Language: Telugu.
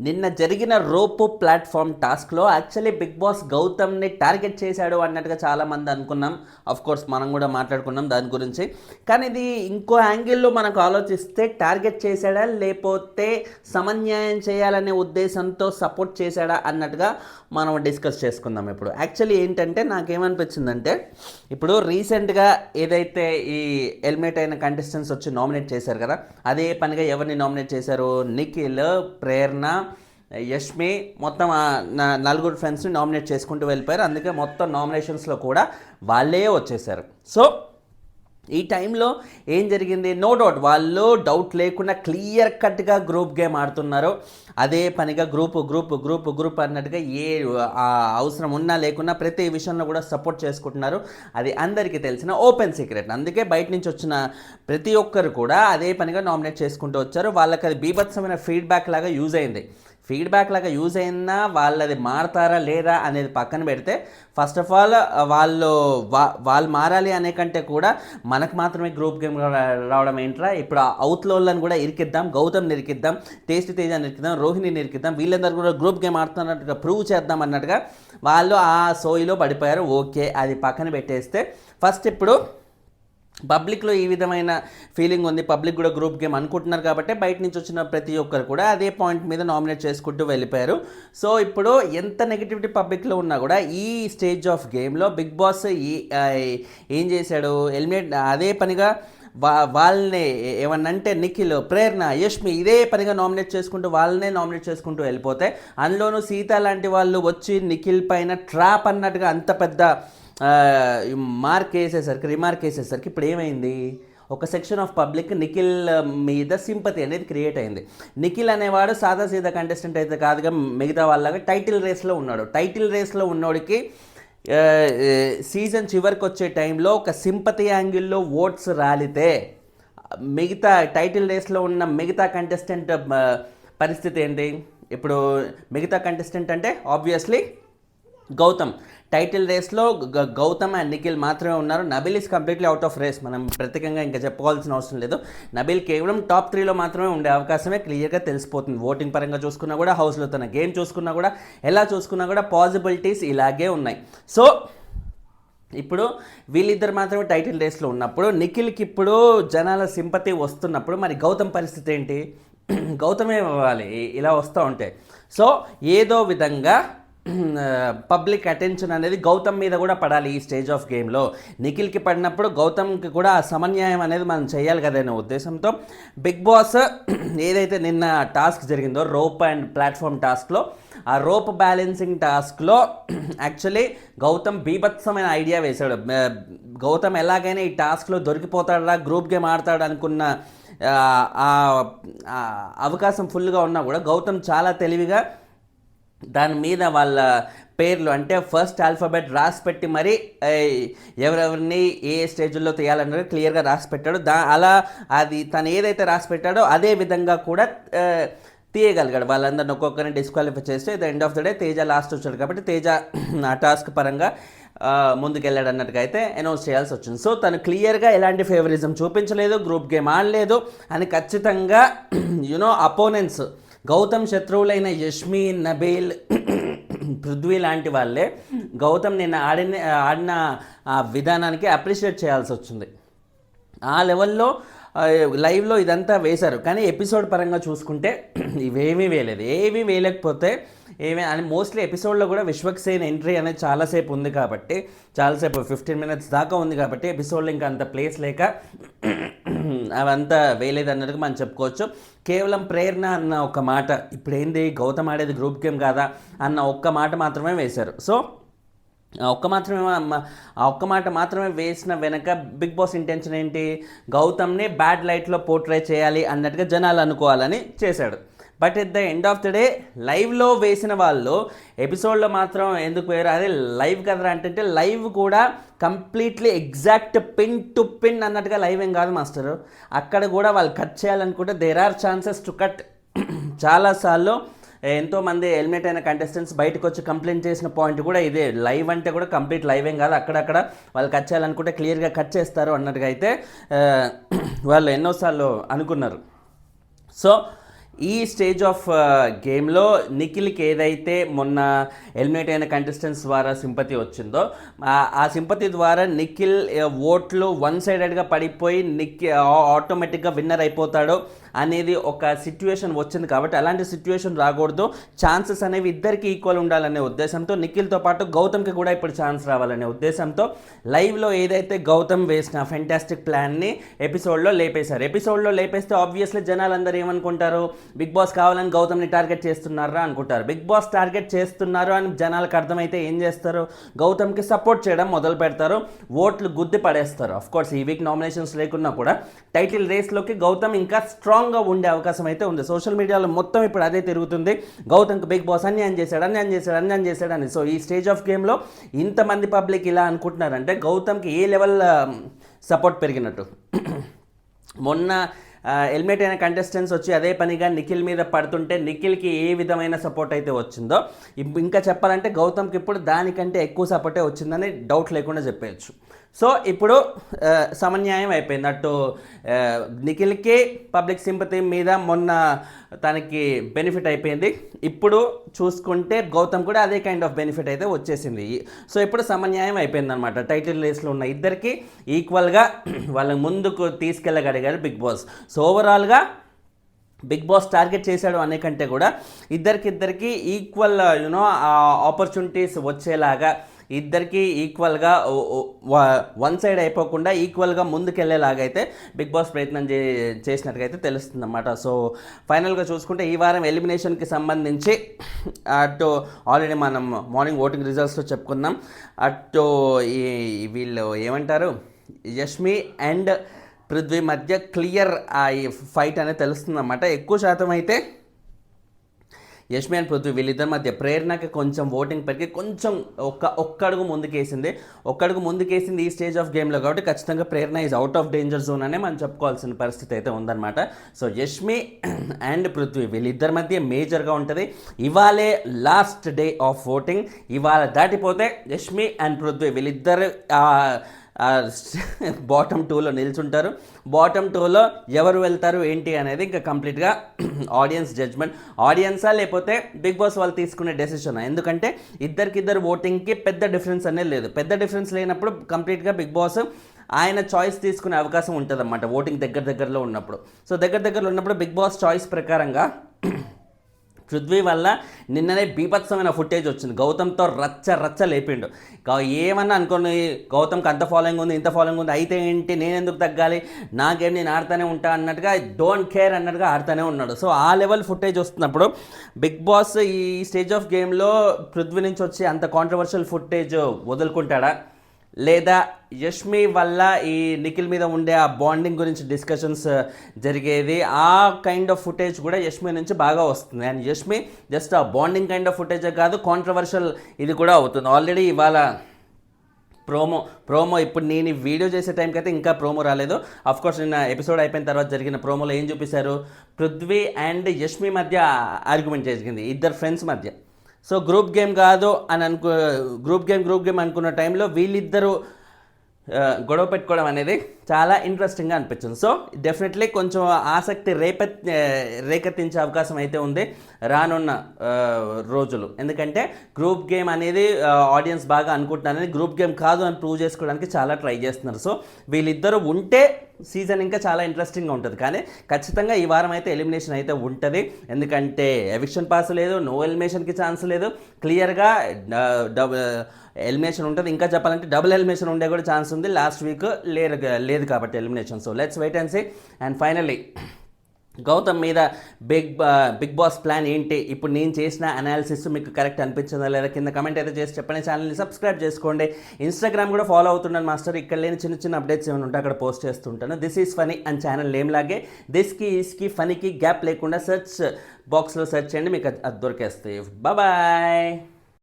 నిన్న జరిగిన రోపు ప్లాట్ఫామ్ టాస్క్లో యాక్చువల్లీ బిగ్ బాస్ గౌతమ్ని టార్గెట్ చేశాడు అన్నట్టుగా చాలామంది అనుకున్నాం. అఫ్ కోర్స్ మనం కూడా మాట్లాడుకున్నాం దాని గురించి. కానీ ఇది ఇంకో యాంగిల్లో మనకు ఆలోచిస్తే టార్గెట్ చేశాడా లేకపోతే సమన్యాయం చేయాలనే ఉద్దేశంతో సపోర్ట్ చేశాడా అన్నట్టుగా మనం డిస్కస్ చేసుకుందాం. ఇప్పుడు యాక్చువల్లీ ఏంటంటే నాకేమనిపించిందంటే, ఇప్పుడు రీసెంట్గా ఏదైతే ఈ ఎలిమినేట్ అయిన కంటెస్టెంట్స్ వచ్చి నామినేట్ చేశారు కదా, అదే పనిగా ఎవరిని నామినేట్ చేశారు? నిఖిల్, ప్రేరణ, యష్మి, మొత్తం నలుగురు ఫ్రెండ్స్ని నామినేట్ చేసుకుంటూ వెళ్ళిపోయారు. అందుకే మొత్తం నామినేషన్స్లో కూడా వాళ్ళే వచ్చేసారు. సో ఈ టైంలో ఏం జరిగింది? నో డౌట్ వాళ్ళు డౌట్ లేకుండా క్లియర్ కట్గా గ్రూప్ గేమ్ ఆడుతున్నారు. అదే పనిగా గ్రూప్ అన్నట్టుగా ఏ అవసరం ఉన్నా లేకున్నా ప్రతి విషయంలో కూడా సపోర్ట్ చేసుకుంటున్నారు. అది అందరికీ తెలిసిన ఓపెన్ సీక్రెట్. అందుకే బయట నుంచి వచ్చిన ప్రతి ఒక్కరు కూడా అదే పనిగా నామినేట్ చేసుకుంటూ వచ్చారు. వాళ్ళకి అది బీభత్సమైన ఫీడ్బ్యాక్ లాగా యూజ్ అయినా వాళ్ళది మారతారా లేదా అనేది పక్కన పెడితే, ఫస్ట్ ఆఫ్ ఆల్ వాళ్ళు మారాలి అనే కంటే కూడా మనకు మాత్రమే గ్రూప్ గేమ్ రావడం ఏంట్రా, ఇప్పుడు అవుట్లోళ్ళని కూడా ఇరికిద్దాం, గౌతమ్ ఇరికిద్దాం, టేస్ట్ తేజ ఇరికిద్దాం, రోహిణిని ఇరికిద్దాం, వీళ్ళందరూ కూడా గ్రూప్ గేమ్ ఆడుతున్నట్టుగా ప్రూవ్ చేద్దాం అన్నట్టుగా వాళ్ళు ఆ సోయిలో పడిపోయారు. ఓకే, అది పక్కన పెట్టేస్తే ఫస్ట్ ఇప్పుడు పబ్లిక్లో ఈ విధమైన ఫీలింగ్ ఉంది, పబ్లిక్ కూడా గ్రూప్ గేమ్ అనుకుంటున్నారు కాబట్టి బయట నుంచి వచ్చిన ప్రతి ఒక్కరు కూడా అదే పాయింట్ మీద నామినేట్ చేసుకుంటూ వెళ్ళిపోయారు. సో ఇప్పుడు ఎంత నెగిటివిటీ పబ్లిక్లో ఉన్నా కూడా ఈ స్టేజ్ ఆఫ్ గేమ్లో బిగ్ బాస్ ఏం చేశాడు? ఎలిమినేట్ అదే పనిగా వాళ్ళని ఏమన్నంటే నిఖిల్, ప్రేరణ, యష్మి ఇదే పనిగా నామినేట్ చేసుకుంటూ వెళ్ళిపోతే, అందులోనూ సీత లాంటి వాళ్ళు వచ్చి నిఖిల్ పైన ట్రాప్ అన్నట్టుగా అంత పెద్ద రిమార్క్ వేసేసరికి ఇప్పుడు ఏమైంది? ఒక సెక్షన్ ఆఫ్ పబ్లిక్ నిఖిల్ మీద సింపతి అనేది క్రియేట్ అయింది. నిఖిల్ అనేవాడు సాదా కంటెస్టెంట్ అయితే కాదుగా, మిగతా వాళ్ళగా టైటిల్ రేస్లో ఉన్నోడికి సీజన్ చివరికి వచ్చే టైంలో ఒక సింపతి యాంగిల్లో ఓట్స్ రాలితే మిగతా టైటిల్ రేస్లో ఉన్న మిగతా కంటెస్టెంట్ పరిస్థితి ఏంటి? ఇప్పుడు మిగతా కంటెస్టెంట్ అంటే ఆబ్వియస్లీ గౌతమ్. టైటిల్ రేస్లో గౌతమ్ అండ్ నిఖిల్ మాత్రమే ఉన్నారు. Nabil is completely out of race. మనం ప్రత్యేకంగా ఇంకా చెప్పుకోవాల్సిన అవసరం లేదు. నబిల్ కేవలం టాప్ 3లో మాత్రమే ఉండే అవకాశమే క్లియర్గా తెలిసిపోతుంది. ఓటింగ్ పరంగా చూసుకున్నా కూడా, హౌస్లో తన గేమ్ చూసుకున్నా కూడా, ఎలా చూసుకున్నా కూడా పాసిబిలిటీస్ ఇలాగే ఉన్నాయి. సో ఇప్పుడు వీళ్ళిద్దరు మాత్రమే టైటిల్ రేస్లో ఉన్నప్పుడు, నిఖిల్కి ఇప్పుడు జనాల సింపతి వస్తున్నప్పుడు మరి గౌతమ్ పరిస్థితి ఏంటి? గౌతమే అవ్వాలి ఇలా వస్తూ ఉంటే. సో ఏదో విధంగా పబ్లిక్ అటెన్షన్ అనేది గౌతమ్ మీద కూడా పడాలి. ఈ స్టేజ్ ఆఫ్ గేమ్లో నిఖిల్కి పడినప్పుడు గౌతమ్కి కూడా ఆ సమన్యాయం అనేది మనం చేయాలి కదనే ఉద్దేశంతో బిగ్ బాస్ ఏదైతే నిన్న టాస్క్ జరిగిందో రోప్ అండ్ ప్లాట్ఫామ్ టాస్క్లో, ఆ రోప్ బ్యాలెన్సింగ్ టాస్క్లో యాక్చువల్లీ గౌతమ్ బీభత్సమైన ఐడియా వేశాడు. గౌతమ్ ఎలాగైనా ఈ టాస్క్లో దొరికిపోతాడా, గ్రూప్ గేమ్ ఆడతాడు అనుకున్న అవకాశం ఫుల్గా ఉన్నా కూడా గౌతమ్ చాలా తెలివిగా దాని మీద వాళ్ళ పేర్లు అంటే ఫస్ట్ ఆల్ఫాబెట్ రాసి పెట్టి మరి ఎవరెవరిని ఏ స్టేజ్లో తీయాలన్నది క్లియర్గా రాసి పెట్టాడు. అలా అది తను ఏదైతే రాసి పెట్టాడో అదే విధంగా కూడా తీయగలిగాడు. వాళ్ళందరిని ఒక్కొక్కరిని డిస్క్వాలిఫై చేస్తే the end of the day Teja last వచ్చాడు కాబట్టి తేజ ఆ టాస్క్ పరంగా ముందుకెళ్ళాడు అన్నట్టుగా అయితే అనౌన్స్ చేయాల్సి వచ్చింది. సో తను క్లియర్గా ఎలాంటి ఫేవరిజం చూపించలేదు, గ్రూప్ గేమ్ ఆడలేదు అని ఖచ్చితంగా అపోనెంట్స్ గౌతమ్ శత్రువులైన యష్మి, నబీల్, పృథ్వీ లాంటి వాళ్ళే గౌతమ్ నిన్న ఆడిన విధానానికి అప్రిషియేట్ చేయాల్సి వచ్చింది. ఆ లెవెల్లో లైవ్లో ఇదంతా వేశారు. కానీ ఎపిసోడ్ పరంగా చూసుకుంటే ఇవేమీ వేయలేకపోతే అని మోస్ట్లీ ఎపిసోడ్లో కూడా విశ్వక్సేన్ ఎంట్రీ అనేది చాలాసేపు ఉంది కాబట్టి, చాలాసేపు 15 minutes దాకా ఉంది కాబట్టి ఎపిసోడ్లో ఇంకా అంత ప్లేస్ లేక అవంతా వేయలేదు అన్నట్టుగా మనం చెప్పుకోవచ్చు. కేవలం ప్రేరణ అన్న ఒక మాట, ఇప్పుడేంది గౌతమ్ ఆడేది గ్రూప్ గేమ్ కాదా అన్న ఒక్క మాట మాత్రమే వేశారు. సో ఆ ఒక్క మాట మాత్రమే వేసిన వెనక బిగ్ బాస్ ఇంటెన్షన్ ఏంటి? గౌతమ్ని బ్యాడ్ లైట్లో పోర్ట్రే చేయాలి అన్నట్టుగా జనాలు అనుకోవాలని చేశాడు. But at the end of the day లైవ్లో వేసిన వాళ్ళు ఎపిసోడ్లో మాత్రం ఎందుకు వేరు? అదే లైవ్ కదరా అంటే లైవ్ కూడా completely exact pin to pin అన్నట్టుగా లైవ్ ఏం కాదు మాస్టరు. అక్కడ కూడా వాళ్ళు కట్ చేయాలనుకుంటే there are chances to cut. చాలాసార్లు ఎంతోమంది ఎలిమినేట్ అయిన కంటెస్టెంట్స్ బయటకు వచ్చి కంప్లైంట్ చేసిన పాయింట్ కూడా ఇదే. లైవ్ అంటే కూడా కంప్లీట్ లైవ్ ఏం కాదు, అక్కడక్కడ వాళ్ళు కట్ చేయాలనుకుంటే క్లియర్గా కట్ చేస్తారు అన్నట్టుగా అయితే వాళ్ళు ఎన్నోసార్లు అనుకున్నారు. సో ఈ స్టేజ్ ఆఫ్ గేమ్లో నిఖిల్కి ఏదైతే మొన్న ఎలిమినేట్ అయిన కంటెస్టెంట్స్ ద్వారా సింపతి వచ్చిందో ఆ సింపతి ద్వారా నిఖిల్ ఓట్లు వన్ సైడెడ్గా పడిపోయి ఆటోమేటిక్గా విన్నర్ అయిపోతాడో అనేది ఒక సిచ్యువేషన్ వచ్చింది. కాబట్టి అలాంటి సిచ్యువేషన్ రాకూడదు, ఛాన్సెస్ అనేవి ఇద్దరికి ఈక్వల్ ఉండాలనే ఉద్దేశంతో నిఖిల్తో పాటు గౌతమ్కి కూడా ఇప్పుడు ఛాన్స్ రావాలనే ఉద్దేశంతో లైవ్లో ఏదైతే గౌతమ్ వేసిన ఫెంటాస్టిక్ ప్లాన్ని ఎపిసోడ్లో లేపేశారు. ఎపిసోడ్లో లేపేస్తే ఆబ్వియస్లీ జనాలందరూ ఏమనుకుంటారు, బిగ్ బాస్ కావాలని గౌతమ్ని టార్గెట్ చేస్తున్నారా అనుకుంటారు. బిగ్ బాస్ టార్గెట్ చేస్తున్నారు అని జనాలకు అర్థమైతే ఏం చేస్తారు, గౌతమ్కి సపోర్ట్ చేయడం మొదలు పెడతారు, ఓట్లు గుద్ది పడేస్తారు. అఫ్కోర్స్ ఈ వీక్ నామినేషన్స్ లేకున్నా కూడా టైటిల్ రేస్లోకి గౌతమ్ ఇంకా స్ట్రాంగ్గా ఉండే అవకాశం అయితే ఉంది. సోషల్ మీడియాలో మొత్తం ఇప్పుడు అదే తిరుగుతుంది, గౌతమ్కి బిగ్ బాస్ అన్యాయం చేశాడు అని. సో ఈ స్టేజ్ ఆఫ్ గేమ్లో ఇంతమంది పబ్లిక్ ఇలా అనుకుంటున్నారంటే గౌతమ్కి ఏ లెవెల్ సపోర్ట్ పెరిగినట్టు. మొన్న ఎలిమినేట్ అయిన కంటెస్టెంట్స్ వచ్చి అదే పనిగా నిఖిల్ మీద పడుతుంటే నిఖిల్కి ఏ విధమైన సపోర్ట్ అయితే వచ్చిందో ఇంకా చెప్పాలంటే గౌతమ్కి ఇప్పుడు దానికంటే ఎక్కువ సపోర్టే వచ్చిందని డౌట్ లేకుండా చెప్పేయచ్చు. సో ఇప్పుడు సమన్యాయం అయిపోయింది. అటు నిఖిల్కి పబ్లిక్ సింపతి మీద మొన్న తనకి బెనిఫిట్ అయిపోయింది, ఇప్పుడు చూసుకుంటే గౌతమ్ కూడా అదే కైండ్ ఆఫ్ బెనిఫిట్ అయితే వచ్చేసింది. సో ఇప్పుడు సమన్యాయం అయిపోయింది అనమాట. టైటిల్ రేస్లో ఉన్న ఇద్దరికి ఈక్వల్గా వాళ్ళని ముందుకు తీసుకెళ్ళగలిగారు బిగ్ బాస్. సో ఓవరాల్గా బిగ్ బాస్ టార్గెట్ చేశాడు అనే కంటే కూడా ఇద్దరికి ఈక్వల్ ఆపర్చునిటీస్ వచ్చేలాగా, ఇద్దరికి ఈక్వల్గా వన్ సైడ్ అయిపోకుండా ఈక్వల్గా ముందుకెళ్ళేలాగా అయితే బిగ్ బాస్ ప్రయత్నం చేసినట్టుగా అయితే తెలుస్తుంది అన్నమాట. సో ఫైనల్గా చూసుకుంటే ఈ వారం ఎలిమినేషన్కి సంబంధించి అటు ఆల్రెడీ మనం మార్నింగ్ ఓటింగ్ రిజల్ట్స్లో చెప్పుకున్నాం. అటు వీళ్ళు ఏమంటారు, యష్మి అండ్ పృథ్వీ మధ్య క్లియర్ ఆ ఫైట్ అనేది తెలుస్తుంది అన్నమాట. ఎక్కువ శాతం అయితే యష్మి అండ్ పృథ్వీ వీళ్ళిద్దరి మధ్య ప్రేరణకి కొంచెం ఓటింగ్ పెరిగి కొంచెం ఒక్క అడుగు ముందుకేసింది ఈ స్టేజ్ ఆఫ్ గేమ్లో. కాబట్టి ఖచ్చితంగా Prerana is out of danger zone అనే మనం చెప్పుకోవాల్సిన పరిస్థితి అయితే ఉందన్నమాట. సో యష్మి అండ్ పృథ్వీ వీళ్ళిద్దరి మధ్య మేజర్గా ఉంటుంది. ఇవాళే లాస్ట్ డే ఆఫ్ ఓటింగ్, ఇవాళ దాటిపోతే యష్మి అండ్ పృథ్వీ వీళ్ళిద్దరు బాటమ్ 2లో నిల్చుంటారు. బాటమ్ 2లో ఎవరు వెళ్తారు ఏంటి అనేది ఇంకా కంప్లీట్గా ఆడియన్స్ జడ్జ్మెంట్. ఆడియన్సా లేకపోతే బిగ్ బాస్ వాళ్ళు తీసుకునే డెసిషనా? ఎందుకంటే ఇద్దరికిద్దరు ఓటింగ్కి పెద్ద డిఫరెన్స్ అనేది లేదు. పెద్ద డిఫరెన్స్ లేనప్పుడు కంప్లీట్గా బిగ్ బాస్ ఆయన చాయిస్ తీసుకునే అవకాశం ఉంటుంది అన్నమాట ఓటింగ్ దగ్గరలో ఉన్నప్పుడు. సో దగ్గరలో ఉన్నప్పుడు బిగ్ బాస్ చాయిస్ ప్రకారంగా పృథ్వీ వల్ల నిన్ననే బీభత్సమైన ఫుటేజ్ వచ్చింది. గౌతమ్తో రచ్చ లేపిండు. ఏమన్నా అనుకోని గౌతమ్కి అంత ఫాలోయింగ్ ఉంది, ఇంత ఫాలోయింగ్ ఉంది, అయితే ఏంటి, నేను ఎందుకు తగ్గాలి, నా గేమ్ నేను ఆడుతూనే ఉంటా అన్నట్టుగా, డోంట్ కేర్ అన్నట్టుగా ఆడుతూనే ఉన్నాడు. సో ఆ లెవెల్ ఫుటేజ్ వస్తున్నప్పుడు బిగ్ బాస్ ఈ స్టేజ్ ఆఫ్ గేమ్లో పృథ్వీ నుంచి వచ్చి అంత కాంట్రవర్షియల్ ఫుటేజ్ వదులుకుంటాడా, లేదా యష్మి వల్ల ఈ నిఖిల్ మీద ఉండే ఆ బాండింగ్ గురించి డిస్కషన్స్ జరిగేది, ఆ కైండ్ ఆఫ్ ఫుటేజ్ కూడా యష్మి నుంచి బాగా వస్తుంది. అండ్ యష్మి జస్ట్ ఆ బాండింగ్ కైండ్ ఆఫ్ ఫుటేజే కాదు, కాంట్రవర్షియల్ ఇది కూడా అవుతుంది. ఆల్రెడీ ఇవాళ ప్రోమో ఇప్పుడు నేను వీడియో చేసే టైంకి అయితే ఇంకా ప్రోమో రాలేదు. అఫ్కోర్స్ నిన్న ఎపిసోడ్ అయిపోయిన తర్వాత జరిగిన ప్రోమోలో ఏం చూపిస్తారు, పృథ్వీ అండ్ యష్మి మధ్య ఆర్గ్యుమెంట్ జరిగింది, ఇద్దరు ఫ్రెండ్స్ మధ్య. సో గ్రూప్ గేమ్ కాదు అని గ్రూప్ గేమ్ అనుకున్న టైంలో వీళ్ళిద్దరూ గొడవ పెట్టుకోవడం అనేది చాలా ఇంట్రెస్టింగ్గా అనిపించింది. సో డెఫినెట్లీ కొంచెం ఆసక్తి రేకెత్తించే అవకాశం అయితే ఉంది రానున్న రోజులు. ఎందుకంటే గ్రూప్ గేమ్ అనేది ఆడియన్స్ బాగా అనుకుంటున్నారని, గ్రూప్ గేమ్ కాదు అని ప్రూవ్ చేసుకోవడానికి చాలా ట్రై చేస్తున్నారు. సో వీళ్ళిద్దరూ ఉంటే సీజన్ ఇంకా చాలా ఇంట్రెస్టింగ్గా ఉంటుంది. కానీ ఖచ్చితంగా ఈ వారం అయితే ఎలిమినేషన్ అయితే ఉంటుంది. ఎందుకంటే ఎవిక్షన్ పాస్ లేదు, నో ఎలిమినేషన్కి ఛాన్స్ లేదు, క్లియర్గా ఎలిమినేషన్ ఉంటుంది. ఇంకా చెప్పాలంటే డబుల్ ఎలిమినేషన్ ఉండే కూడా ఛాన్స్ ఉంది. లాస్ట్ వీక్ లేదు కాబట్టి elimination. So let's wait and see. And finally Gautam మీద బిగ్ బాస్ ప్లాన్ ఏంటి, ఇప్పుడు నేను చేసిన అనాలిసిస్ మీకు కరెక్ట్ అనిపించిందా లేదా కింద కమెంట్ అయితే చేసి చెప్పండి. ఛానల్ని సబ్స్క్రైబ్ చేసుకోండి. ఇన్స్టాగ్రామ్ కూడా ఫాలో అవుతున్నాను మాస్టర్. ఇక్కడ లేని చిన్న అప్డేట్స్ ఏమైనా ఉంటే అక్కడ పోస్ట్ చేస్తుంటాను. This is funny and channel name లాగే దిస్కి ఈస్కి ఫనీకి గ్యాప్ లేకుండా సెర్చ్ బాక్స్లో సెర్చ్ చేయండి, మీకు అది దొరికేస్తాయి. బాయ్.